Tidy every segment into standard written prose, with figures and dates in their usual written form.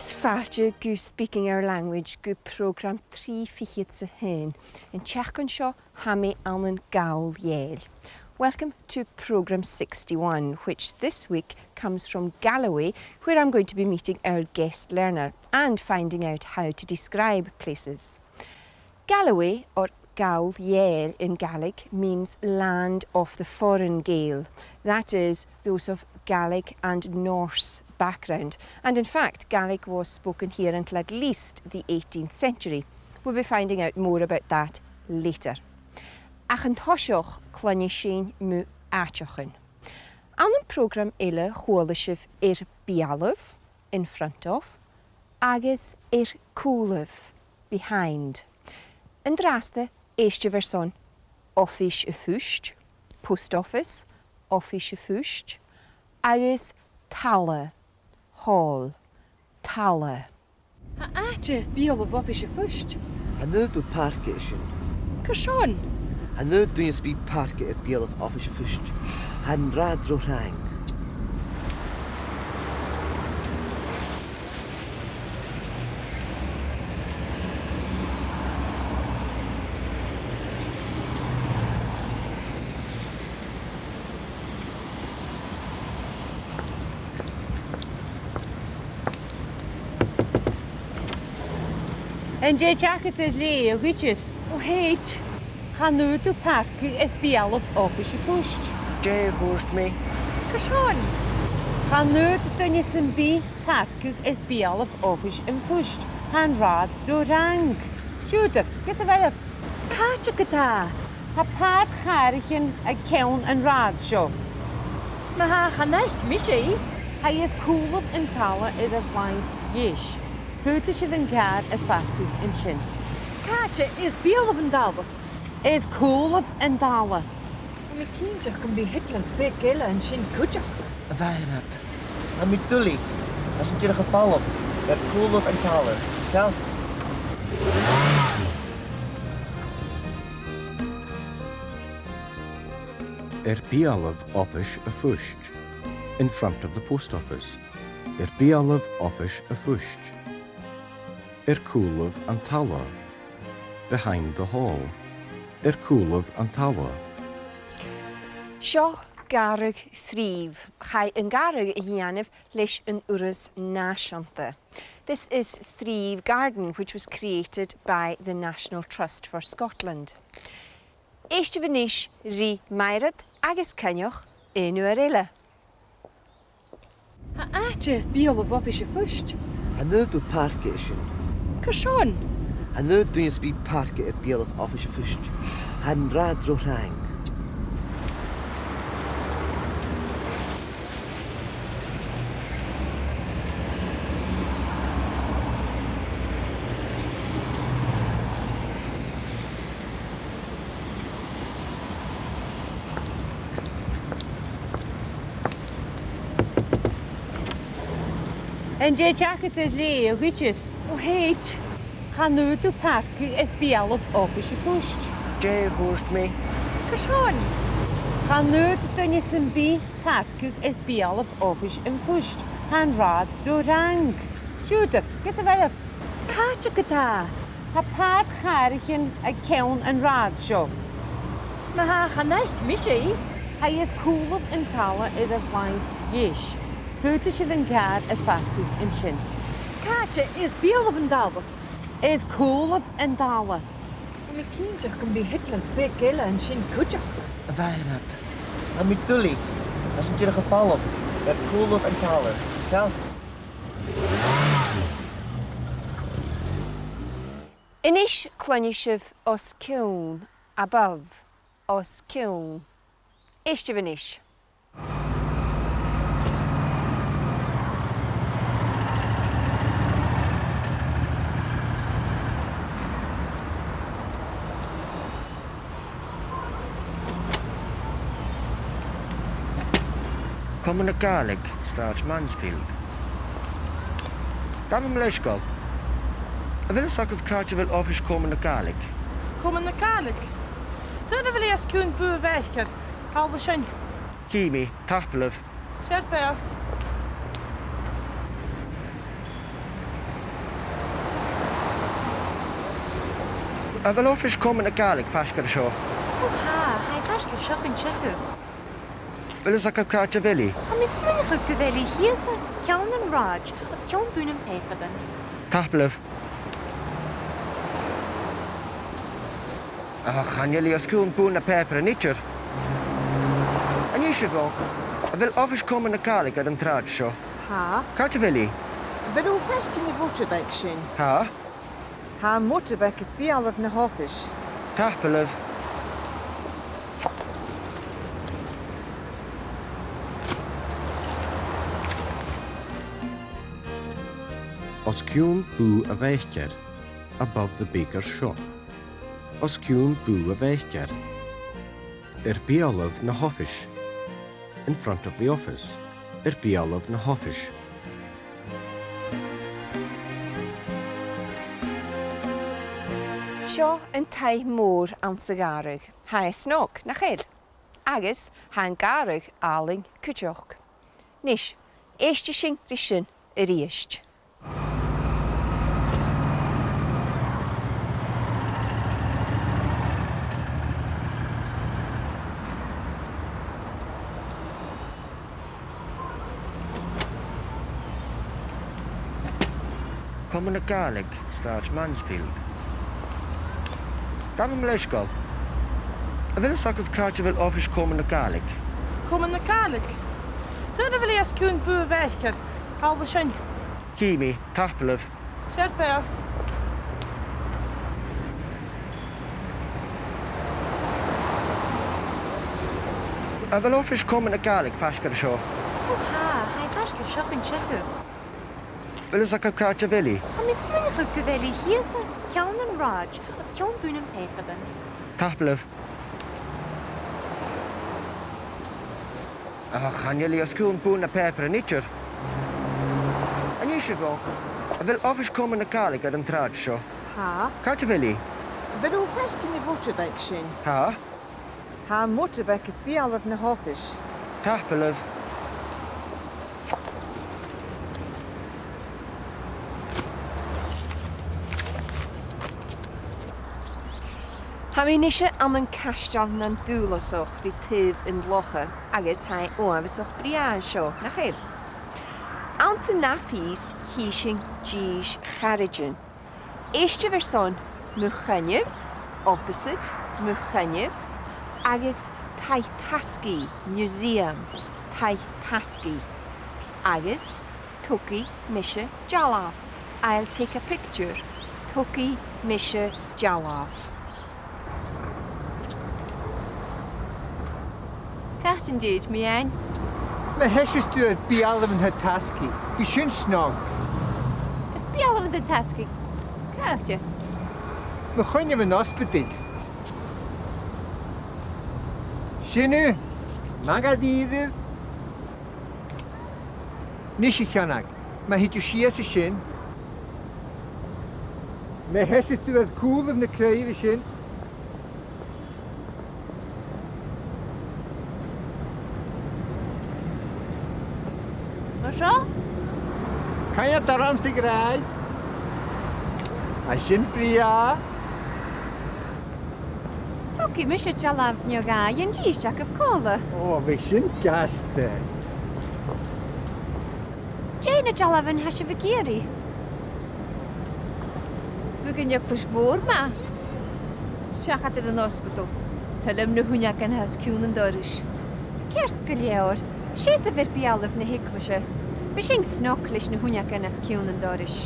Agus fáilte go speaking our language go program 3 fichiad sa hen in Chechan seo hami anan Gàidhlig. Welcome to program 61, which this week comes from Galloway, where I'm going to be meeting our guest learner and finding out how to describe places. Galloway, or Gàidhlig in Gaelic, means land of the foreign Gael. That is, those of Gaelic and Norse background. And in fact, Gaelic was spoken here until at least the 18th century. We'll be finding out more about that later. Ach an thoiseach clonne sin mu áiteachan. An an program ile chhuailsibh bialamh, in front of, agus cúlamh, behind. An drásta éiste verson office a fúist, post office, office a fúist, agus talla, hall, talla. Ha áite bialamh office a fúist. Han nu du parke sin. Cashon. Han nu du je spi parke e bialamh office a fúist. Han rad ro rang. En de jacket het lee, witches. O heit. Ga nu du parke et bialamh office a fúist. Jay hoort me. Cashon. Ga nu du zijn bi parke et bialamh office a fúist. Han rad ro rang. Judith, ges a velf. Cáte gata. Ha paad charichen a kewn en rad sjo. Ma ha chanaich mishi. Ha het coolab en tala id a vain yish. Fúta si van gar a farku in sin. Cáte is bialamh an dalba. Id coolab en tala. Mi cínteach gan bhí Hitler big ille an sin cuideach. A vairad. A mi dully. As een keer gevallen. Cool of en taler. Test. Bialamh office a fúist, in front of the post office. Bialamh office a fúist. Cúlamh an talla, behind the hall. Cúlamh an talla. Seo garag thríomh, chai an garag a dhéanamh leis an uras náisiúnta. This is Thríomh Garden, which was created by the National Trust for Scotland. Éiste bhanis rí mairad agus caneoch inú ile. Ha áite bialamh office a fúist. Han nu du parke sin. Cashon. Han nu du je spi parke e bialamh office a fúist. Han rad ro rang. En de jacket het lee, witches. O heit. Ga nu du parke et bialamh office a fúist. Jay hoort me. Cashon. Ga nu du zijn bi parke et bialamh office a fúist. Han rad ro rang. Judith, ges a velf. Cáte gata. Ha paad charichen a kewn en rad sjo. Ma ha chanaich mishi. Ha het coolab en tala id a vain yish. Fúta si van gar a farku in sin. Cáte is bialamh an dalba. Id coolab en tala. Mi cínteach gan bhí Hitler big ille an sin cuideach. A vairad. A mi dully. As een keer gevallen. Cool of en taler. Test. Inis clonne sibh os ciún, above, os ciún. Éiste bhanis. Kom naar Gaelic, staat Mansfield. Ga maar leeschool. Ik wil zeggen of kaartje wil office komen naar Gaelic. Komen naar Gaelic? Zullen we eens kunnen buurwerken? Halve schön. Kimi, tappelef. Scherper. A bhfuil office cumann na Gaelic fascar seo. Ha, hai fasca sioc yn checu. Bhfuil is a go cáte bhili. A mis mynach o gyfeli hi sa ciawn yn raj, os ciawn bwyn yn pepadan. Taplah. A chaneli os cún bún na pepper a nítir. A ní sé bhó. A bhfuil office cumann na Gaelic ar an trád seo. Ha, Cáte bhili. byd o fechgyn i fwtebeg sy'n. Ha? Ha mwtebeg yth bialaf na hoffis. Taplah. Os ciún bú a bhéicear above the baker's shop. Os ciún bú a bhéicear bialamh na hoffish in front of the office. Bialamh na hoffish. Seo yn taith môr an sa garrig. Ha e snog, na chael. Agus, ha yn garrig aling cwtioch. Nis, eistio sy'n rysyn yr eist. Cumann na Gaelic starts Mansfield. Gan am leisgol. A bhfuil sach cáte bhfuil office cumann na Gaelic. Cumann na Gaelic. Sulla bhfuil as cún bu bhéicear. Halda sin. Cími, taplah. Siar bear. A bhfuil office cumann na Gaelic fascar seo. Ha, hai fasca sioc yn checu. Bhfuil is a go cáte bhili. A mis mynach o gyfeli hi sa ciawn yn raj, os ciawn bwyn yn pepadan. Taplah. A chaneli os cún bún na pepper a nítir. A ní sé bhó. A bhfuil office cumann na Gaelic ar an trád seo. Ha, Cáte bhili. byd o fechgyn i fwtebeg sy'n. Ha? Ha mwtebeg yth bialaf na hoffis. Taplah. Ha mi nisio am yn castan na'n dŵlasoch ry tyf yn locha agus ha e oan fysoch brian sio, na chael. Awn sy'n naffis hysyn gys charigen. Eistio ferson mwchanyf, opposite mwchanyf, agus Taitaski Museum, Taitaski. Agus Tuki Misha Jalaf. I'll take a picture. Tuki Misha Jalaf. Cat indeed, mi ein. Mae hesis dwi bialaf yn hytasgu. Bi sy'n snog. Bialaf yn tasgu. Crawch ti? Mae chwynaf yn osbydyd. Sy'n magadiddyf. Nis i llanag. Mae hyd yw sias y sy'n. Mae hesis dwi cwlaf na creu fy sy'n. Sio? Cael daram sy'n grau. A sy'n bria. Tuki Misha Jalaf nioga, yn gys Jack of Cola. O, fy sy'n gaste. Jane Jalaf yn hasio fy giri. Bwgyn yw pwys fôr ma. Siach adydd yn hospital. Stylym na hwnna gan has cwn yn dorish. Kerst giliawr. Sies y fyr bialaf na hiclisio. Bysing snoklish na hwnna gan has cwn yn dorish.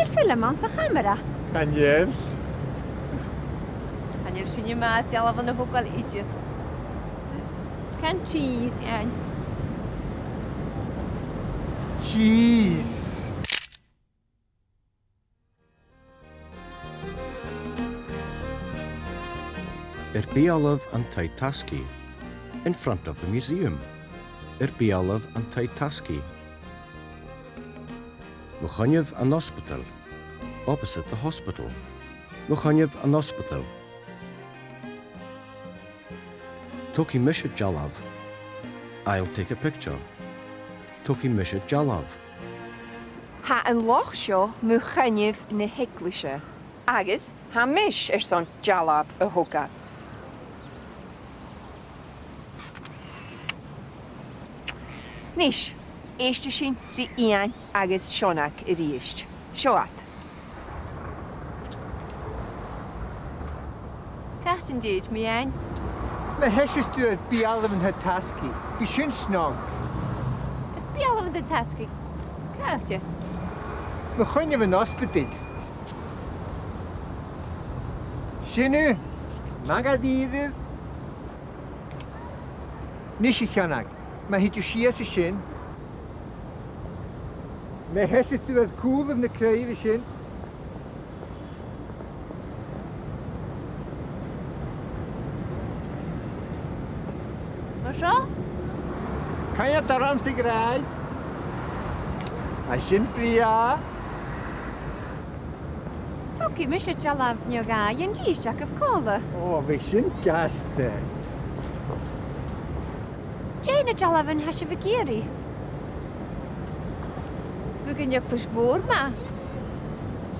I'r ffilm ond sa chamera. Caniel. Anir sy'n yw ma dialaf yn y hwgal idydd. Can cheese, iawn. Cheese. Bialaf an Taitaski in front of the museum. Bialaf an Taitaski. Muchanyv an hospital, opposite the hospital. Muchanyv an hospital. Tuki Misha Jalav. I'll take a picture. tuki misha jalav. Ha an loch seo mu chynnyf na hiclisha. Agus ha mish son jalab a hoga. Nish, eiste sin ri ian agus sionach I riist. Sioat. Cartan dyd mi ein. Mae hesys dwi bialaf yn hytasgu. Bi sy'n snog. Bialaf yn dy tasgu. Carta. Mae chwynaf yn osbydyd. Sinw, magad iddyf. Nis I llanag. Mae hyd yw sias I sy'n. Mae hesys dwi cwlaf na creu fi sy'n. Sio? Caia daram sy'n grau. A sy'n bria. Tuki misha jalaf nio gai yn gys jac of cola. O, fi sy'n gaste. Jane jalaf yn hasha fy giri. Bwgyn yw pwys fwr ma.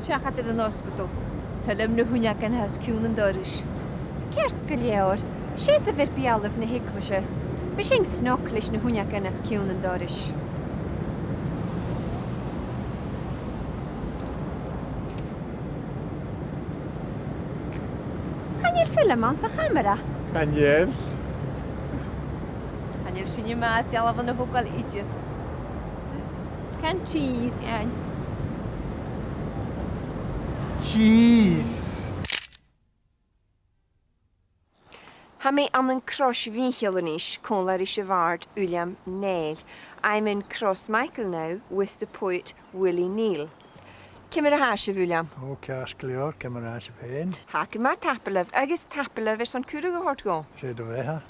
Siach at yn hospital. Stylym na hwniac yn has cwn yn dorish. Kerst gyliawr. Sies y fyr bialaf na hiclisha. Bishing snoklish na hwniac yn has cwn yn dorish. Hanyer ffilm an sa camera. Hanyer. Hanyer sy'n yw maad jalaf yn y hwgal idydd. Can cheese, yan. Cheese. Ha me an een cross wiechelish kon larische waard William Neil. I'm in Cross Michael now with the poet Willie Neal. Kimmer a hasje William. O, cas glior, cymryd as y pen. Hak ma tapelef, agus tapelef son cwrw hort go. Sê dy fe ha.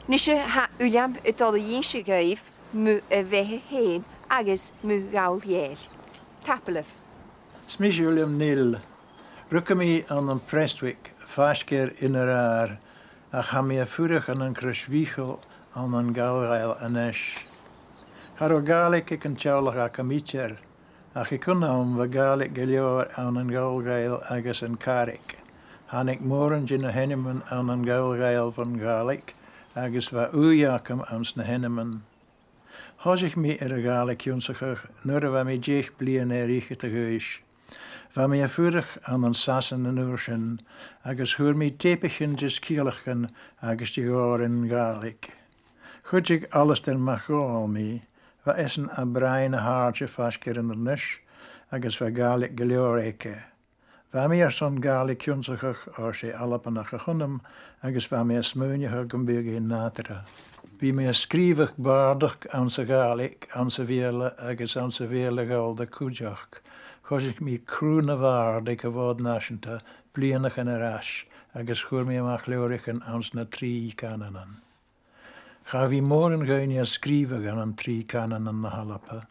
Nische ha William het al de jinsje geef mu wehe heen agus mu gaul jeel. Tapelef. Smis William Neil. Rukken mi aan een Prestwick, vaaskeer in een raar. Ach ha mi vurig aan een kruswiegel aan een galrail en esch. Ga o Gaelic ik een tjouwlig a kamitjer. Ach ik kon om we Gaelic gelior aan een galrail agus een karik. Han ik morgen in een hennemen aan een galrail van Gaelic. Agus wa ujakem aan sne hennemen. Hos ik mi er Gaelic jonsiger, nur wa mi jeeg blien rieke te geus. Wa mi vurig aan een sassen en oorschen, agus hoor mi tepichen jes kieligen, agus die goor in Gaelic. Goed ik alles den mag al mi, wa essen a breine haartje vasker in de nus, agus wa Gaelic gelioreke. Wa mi son Gaelic jonsiger, or se allapen gegunnum, agus wa mi smeuniger gumbege in natera. Wie mi skrivig baardig aan se Gaelic, aan se weerle, agus aan se weerle galde kujak. Gos ik mi kroene waar, dikke woord nasjenta, blienig en rasch, agus goer mi mag leurigen aan na 3 kananen. Ga wie morgen gein je skrivig aan een 3 kananen na halappe.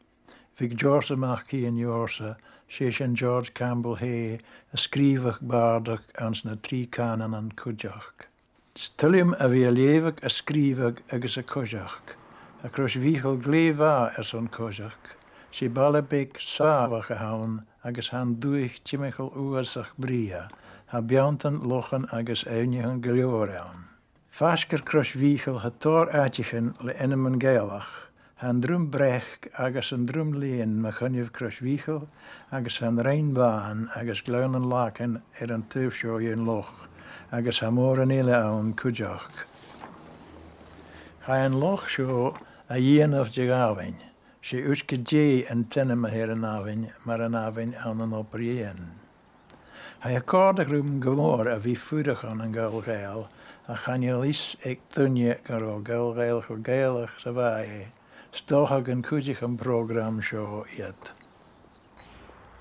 Vik George mag ki in Jorse, sheesh en George Campbell he, skrivig baardig aan na 3 kananen kujak. Stilium a wie levig a skrivig agus a kujak. A kros wiegel gleva zo'n kujak. She ballebik sava gehouden, agus han duig tjimichel oersach bria, ha bjanten lochen agus einigen geliorean. Vasker kros wiegel het tor uitjigen le ennemen Gaelach, han drum brech agus een drum leen me gunjev kros wiegel, agus han reinbaan agus gluinen laken een teufsjooi in loch, agus ha moren ele aan kujak. Ha een loch sjo a jen of jegawin. She uske J en tenne her een avin, maar een avin aan een operien. Hij akkoordig rum geloor a wie vurig aan een gulgeil, a ganjelis ik tunje garo gulgeil go geilig zawaaie, stochag een kujig een program show yet.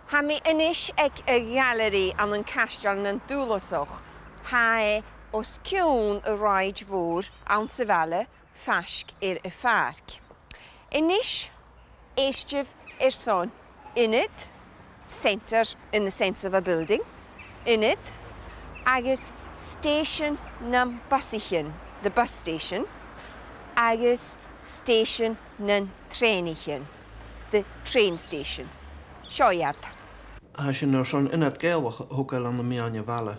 Ha mi inish ag a gallery an een castell yn dwlosoch. Ha os cwn y raid fwr an sefale fasg y farc. Inish Eistjef son in it, centre in the sense of a building, in it, agus station nam busichen, the bus station, agus station nan treinichen. The train station. Sioiad. Als je nou zo'n in het Gaelic hokel aan de Mianje Valle,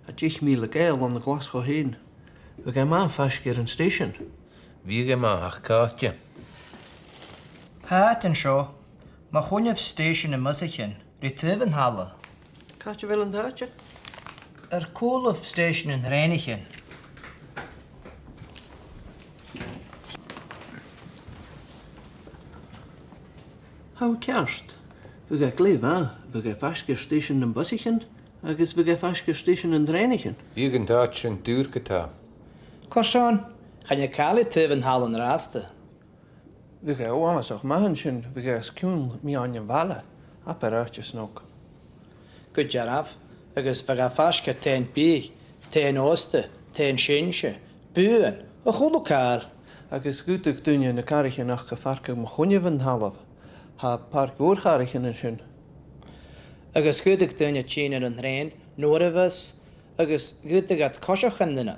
het je miele Gael aan de Glasgow heen. We gaan maar vast keer een station. Wie gaan maar haar kaartje? Haat en seo, maar gewoon je station in Mussichin, Retuven Halle. Kaartje wel een duitje? Cool of station in Reinichen. Hou kerst. We gaan kleef aan. We gaan vast keer station in Bussichen, agus we gaan vast keer station in Reinichen. Wie gaan dat zijn duurgeta? Korsan, ga je kale Tuven Halle in Raste? We gaan ook alles ook maken. We gaan schoen Mianje Valle. Apparaatjes nog. Goed jaraf, agus we gaan vast keer ten Bieg, ten Oosten, ten Schinsche, Buren, een goed elkaar. Agus gutig doen je in de karretje nach gevarken met gonje van half. Ha park voorgarrigen en schön. Agus gutig doen je China en Rijn, Noorwes, agus gutig het kosjochen in het.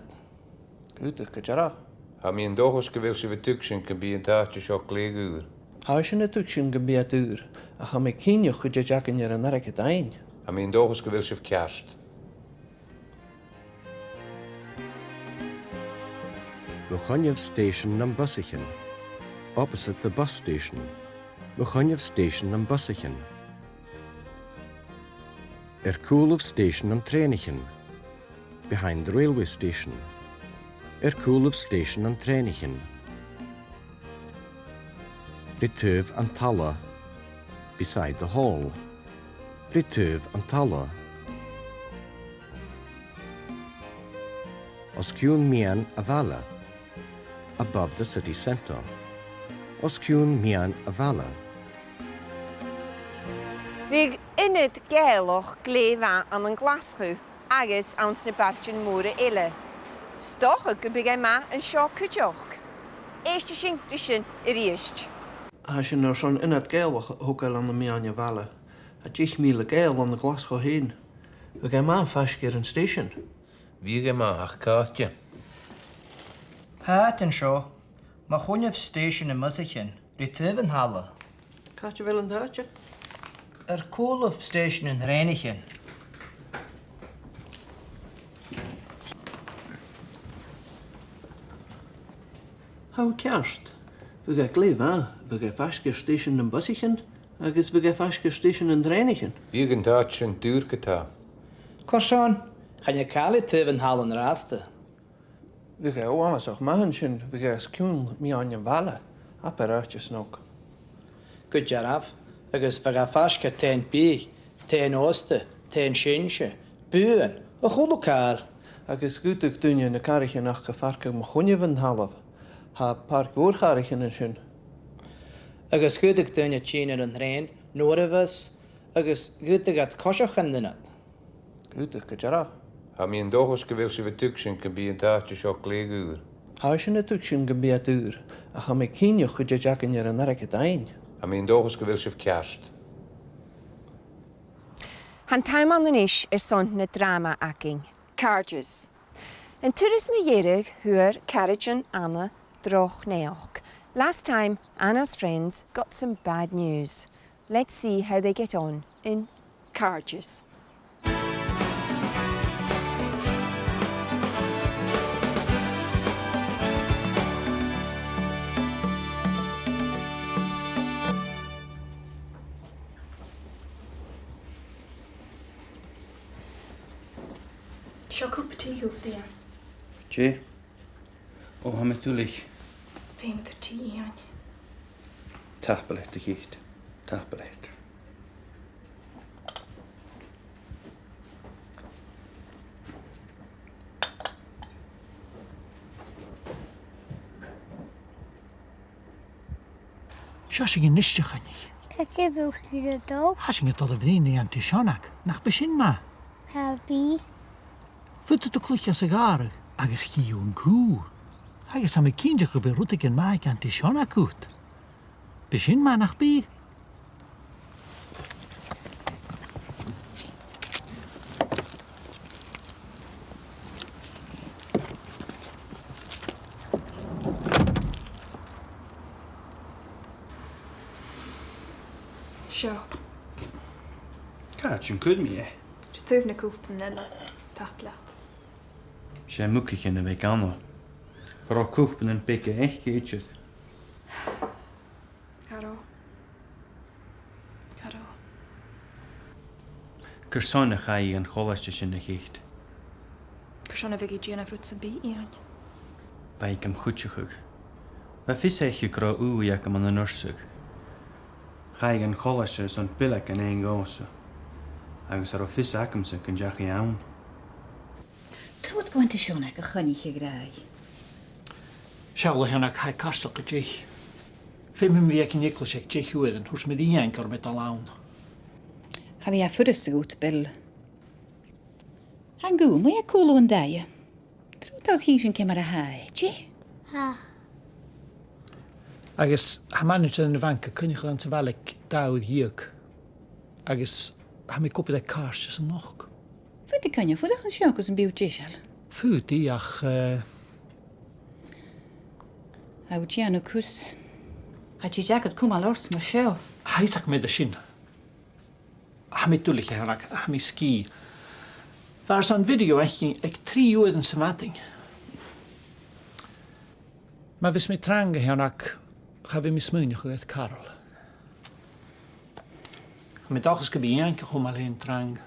Gutig, goed jaraf. Ha mi een dogos gewilse we tuksen kan bij een taartje zo kleeguur. Ha je een tukschen gebeet uur. Ach, ha me kinje goed je jacken je een nerke dijn. Ha mi een dogos gewilse v kerst. Muchonyev Station in Bussichen, opposite the bus station. Muchonyev Station in Bussichen. Coolov Station in Treinichen, behind the railway station. Coolov Station in Treinichen. Retuv and Talla, beside the hall. Retuv and Talla. Osciún Mian Avala, above the city centre. Osciún Mian Avala. Vig in het Gaelic gleef aan een Glasgow, agus aan de bartjen moere ille. Stoch ik begin maar een sjaak kutjoch. Eerste schink dus eerst. Als je nou zo'n in het Gaelic hokel aan de Mianje Valle, het je miele Gael aan de Glasgow heen. We gaan maar vast keer een station. Wie gaan maar haar kaartje? Haat en seo, maar gewoon je station in Mussichin, Retuven Halle. Kaartje wel een duitje? Cool of station in Reinichen. Hou kerst. We gaan kleef aan. We gaan vast keer station in Bussichen, agus we gaan vast keer station in Reinichen. Wie gaan dat zijn duurgeta? Korsan, ga je kale Tuven Halle in Raste? We gaan ook alles ook maken. We gaan schoen Mianje Valle. Apparaatjes nog. Goed jaraf, agus we gaan vast keer ten Bieg, ten Oosten, ten Schinsche, Buren, een goed elkaar. Agus gutig doen je in de karretje nach gevarken met gonje van half. Ha park voorgarrigen en schön. Agus gudig doen je China en Rijn, Noorwes, agus gudig het kosjochen in het. Gutig, goed jaraf. Ha mi een dogos gewilse we tuksen kan bij een taartje zo kleeguur. Ha je een tukschen gebeet uur. Ach, ha me kinje goed je jacken je een nerke dijn. Ha mi een dogos gewilse v kerst. Han time aan de ish son na drama aking. Carriages. En toerisme jerig huur carriage Anna droch neoch. Last time, Anna's friends got some bad news. Let's see how they get on in Carriages. Seo cúpa tí útaí. Jé? Ó ha me túlich. Féim tar tí íon. Tapaleit a gít. Tapaleit. Sjásing in nisteach ní. Tá sé bhúchí a dó? Hasing het al a bhrín an tiseánach nach besin ma. Ha bhí? Futu to clucha sa gárach agus chiú an cúr. Agus am cínte go be ruta an maig an tiseánach út. Besin ma nach bí? Seo. Cá sin cud mi é. Tuamh na cúpla nila tapleat. Sé mucach na bheith anna. Chorá cúpan an pice éithcéitiad. Caró. Caró. Gur sána chaí an cholaiste sin na chécht. Gur seanna bhigi díana bhrút sa bí íon. Bhaig am chuteachug. Ba fis éiche gra uaíach am an nursug. Chaig an cholaiste is an pilach an éon gása. Agus ar ó fis acamsa gan deach í ann. Trúd gwainte seánna go chonaiche grai. Seála hena cha castal go déich. Fé mi bhí cin Nicholas ag déich uan, thús mi dí gur mit a lán. Ha bhí a fudas a gút bil. Han gú, mu a cúlú an daia. Trúd as hí sin cemar a hai, dí? Ha. Agus ha manager yn y fanca cynnig an sa falig dawd hiag. Agus ha mi gwybod e cars jys yn noch. Fwyd i cynnig, fwyd a'ch yn siogos yn byw gisel? Fwyd i ach... Aw gian o cws. A ti jagad cwm al ors ma sio. Hais ac med y sin. Ha mi dwlig e hwnna, ha mi ski. Fars an fideo ag 3 uwyd yn symading. Ma fys mi trang e hwnna cha fi mi smynioch o eith Carol. Ha mi dachos gybi ianc o chwm al hyn trang.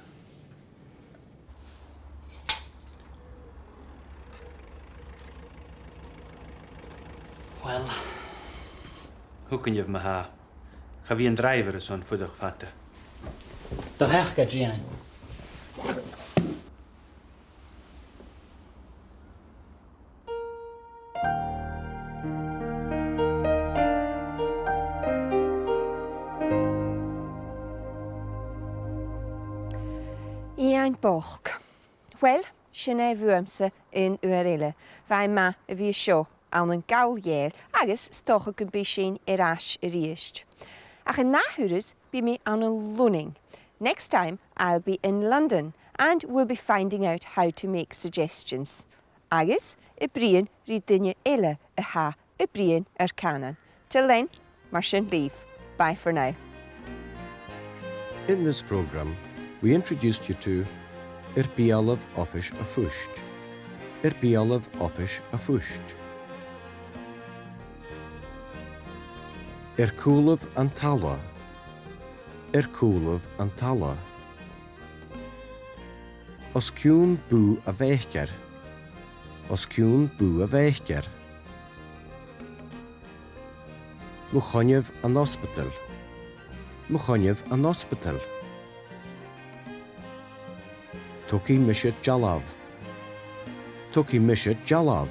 Wel. Hwcyn yw ma ha. Cha fi yn driver ys o'n ffwydwch ffata. Da hech ga gian. Ian boch. Wel, sinna fwymsa yn uarile. Fai ma y fi sio awn yn Gàidhlig agus stoch o gymbu sin as yr eist. Ach yn nahwrys, bi mi awn yn Lunning. Next time, I'll be in London and we'll be finding out how to make suggestions. Agus, y brian ryd dynnu ila y ha y brian canan. Till then, mar sin leave. Bye for now. In this programme, we introduced you to Bialav Offish a Fusht. Bialav Offish a Fusht. Coolov Antala. Coolov Antala. Os cún bú a bhéchgar. Os cún bú a bhéchgar. Muchonnev an hospital. Muchonnev an hospital. Tuki Mishet Jalav. Tuki Mishet Jalav.